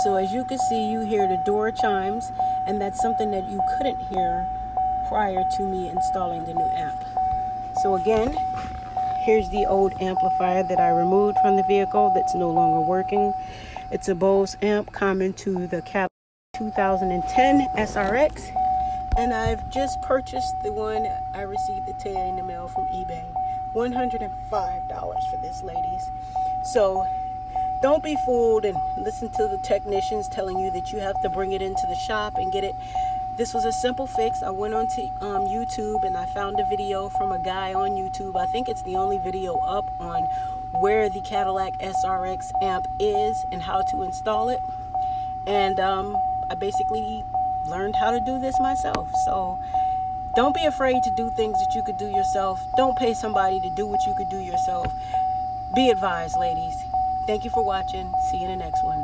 So as you can see, you hear the door chimes, and that's something that you couldn't hear prior to me installing the new amp. So again, here's the old amplifier that I removed from the vehicle that's no longer working. It's a Bose amp common to the Cadillac 2010 SRX, and I've just purchased the one I received today in the mail from eBay. $105 for this, ladies. So don't be fooled and listen to the technicians telling you that you have to bring it into the shop and get it. This was a simple fix. I went onto YouTube and I found a video from a guy on YouTube. I think it's the only video up on where the Cadillac SRX amp is and how to install it. And I basically learned how to do this myself. So don't be afraid to do things that you could do yourself. Don't pay somebody to do what you could do yourself. Be advised, ladies. Thank you for watching. See you in the next one.